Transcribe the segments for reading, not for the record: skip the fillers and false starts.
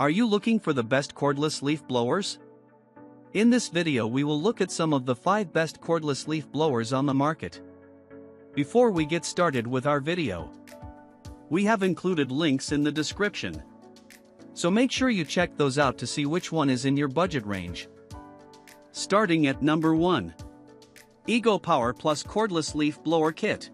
Are you looking for the best cordless leaf blowers? In this video we will look at some of the 5 best cordless leaf blowers on the market. Before we get started with our video, we have included links in the description. So make sure you check those out to see which one is in your budget range. Starting at number 1. Ego Power Plus Cordless Leaf Blower Kit.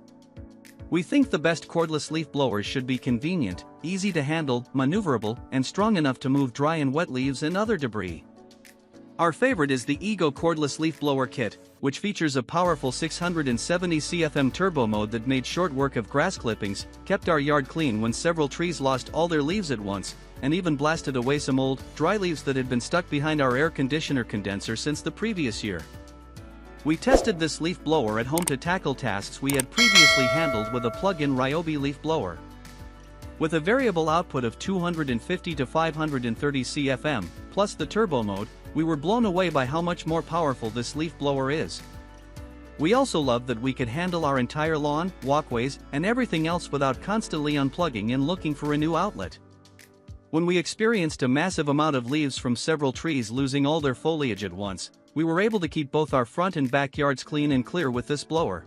We think the best cordless leaf blowers should be convenient, easy to handle, maneuverable, and strong enough to move dry and wet leaves and other debris. Our favorite is the Ego Cordless Leaf Blower Kit, which features a powerful 670 CFM turbo mode that made short work of grass clippings, kept our yard clean when several trees lost all their leaves at once, and even blasted away some old, dry leaves that had been stuck behind our air conditioner condenser since the previous year. We tested this leaf blower at home to tackle tasks we had previously handled with a plug-in Ryobi leaf blower. With a variable output of 250 to 530 CFM, plus the turbo mode, we were blown away by how much more powerful this leaf blower is. We also loved that we could handle our entire lawn, walkways, and everything else without constantly unplugging and looking for a new outlet. When we experienced a massive amount of leaves from several trees losing all their foliage at once, we were able to keep both our front and backyards clean and clear with this blower.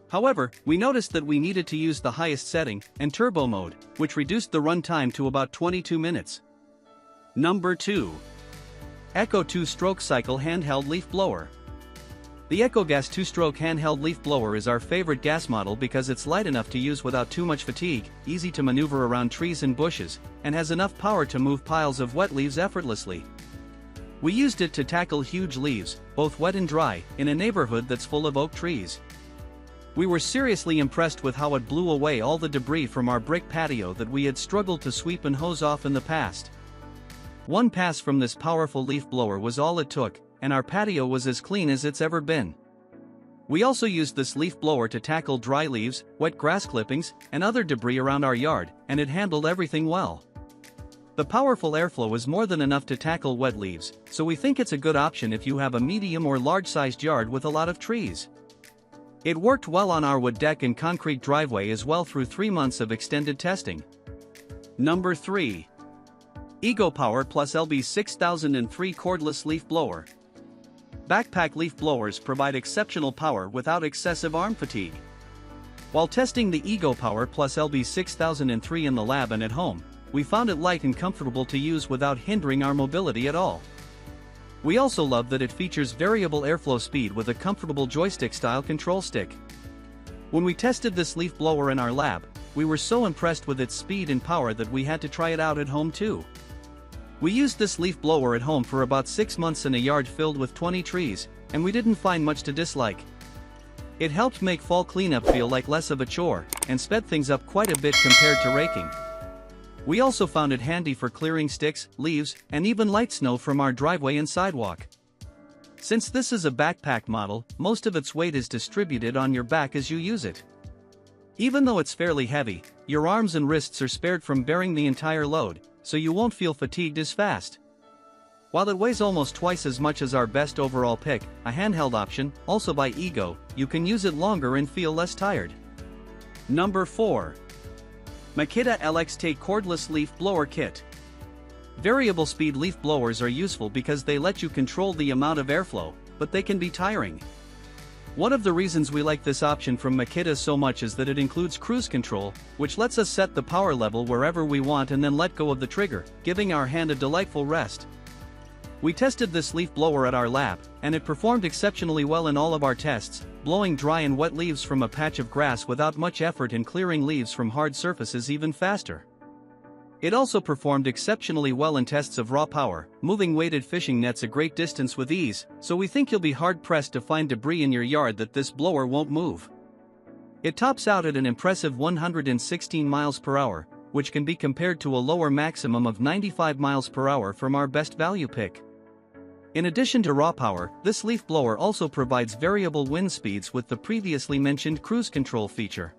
However, we noticed that we needed to use the highest setting and turbo mode, which reduced the run time to about 22 minutes. Number 2. Echo 2-Stroke Cycle Handheld Leaf Blower. The EcoGas 2-Stroke Handheld Leaf Blower is our favorite gas model because it's light enough to use without too much fatigue, easy to maneuver around trees and bushes, and has enough power to move piles of wet leaves effortlessly. We used it to tackle huge leaves, both wet and dry, in a neighborhood that's full of oak trees. We were seriously impressed with how it blew away all the debris from our brick patio that we had struggled to sweep and hose off in the past. One pass from this powerful leaf blower was all it took, and our patio was as clean as it's ever been. We also used this leaf blower to tackle dry leaves, wet grass clippings, and other debris around our yard, and it handled everything well. The powerful airflow is more than enough to tackle wet leaves, so we think it's a good option if you have a medium or large-sized yard with a lot of trees. It worked well on our wood deck and concrete driveway as well through 3 months of extended testing. Number 3. Ego Power Plus LB 6003 Cordless Leaf Blower. Backpack leaf blowers provide exceptional power without excessive arm fatigue. While testing the Ego Power Plus LB 6003 in the lab and at home, we found it light and comfortable to use without hindering our mobility at all. We also love that it features variable airflow speed with a comfortable joystick-style control stick. When we tested this leaf blower in our lab, we were so impressed with its speed and power that we had to try it out at home too. We used this leaf blower at home for about 6 months in a yard filled with 20 trees, and we didn't find much to dislike. It helped make fall cleanup feel like less of a chore, and sped things up quite a bit compared to raking. We also found it handy for clearing sticks, leaves, and even light snow from our driveway and sidewalk. Since this is a backpack model, most of its weight is distributed on your back as you use it. Even though it's fairly heavy, your arms and wrists are spared from bearing the entire load, so you won't feel fatigued as fast. While it weighs almost twice as much as our best overall pick, a handheld option, also by Ego, you can use it longer and feel less tired. Number 4. Makita LX-T Cordless Leaf Blower Kit. Variable speed leaf blowers are useful because they let you control the amount of airflow, but they can be tiring. One of the reasons we like this option from Makita so much is that it includes cruise control, which lets us set the power level wherever we want and then let go of the trigger, giving our hand a delightful rest. We tested this leaf blower at our lab, and it performed exceptionally well in all of our tests, blowing dry and wet leaves from a patch of grass without much effort and clearing leaves from hard surfaces even faster. It also performed exceptionally well in tests of raw power, moving weighted fishing nets a great distance with ease, so we think you'll be hard-pressed to find debris in your yard that this blower won't move. It tops out at an impressive 116 miles per hour, which can be compared to a lower maximum of 95 miles per hour from our best value pick. In addition to raw power, this leaf blower also provides variable wind speeds with the previously mentioned cruise control feature.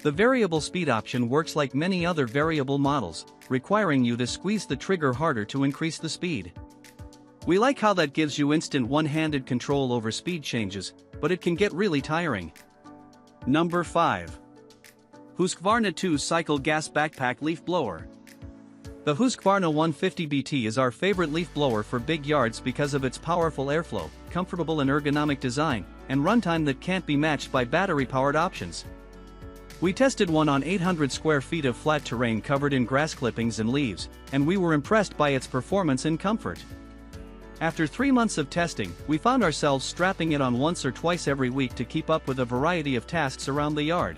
The variable speed option works like many other variable models, requiring you to squeeze the trigger harder to increase the speed. We like how that gives you instant one-handed control over speed changes, but it can get really tiring. Number 5. Husqvarna 2-Cycle Gas Backpack Leaf Blower. The Husqvarna 150BT is our favorite leaf blower for big yards because of its powerful airflow, comfortable and ergonomic design, and runtime that can't be matched by battery-powered options. We tested one on 800 square feet of flat terrain covered in grass clippings and leaves, and we were impressed by its performance and comfort. After 3 months of testing, we found ourselves strapping it on once or twice every week to keep up with a variety of tasks around the yard.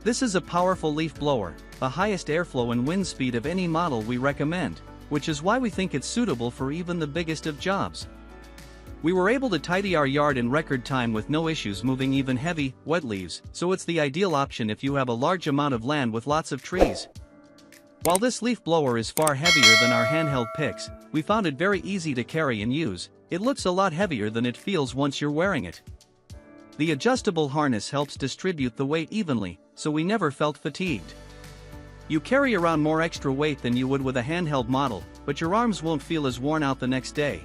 This is a powerful leaf blower, the highest airflow and wind speed of any model we recommend, which is why we think it's suitable for even the biggest of jobs. We were able to tidy our yard in record time with no issues moving even heavy, wet leaves, so it's the ideal option if you have a large amount of land with lots of trees. While this leaf blower is far heavier than our handheld picks, we found it very easy to carry and use. It looks a lot heavier than it feels once you're wearing it. The adjustable harness helps distribute the weight evenly, so we never felt fatigued. You carry around more extra weight than you would with a handheld model, but your arms won't feel as worn out the next day.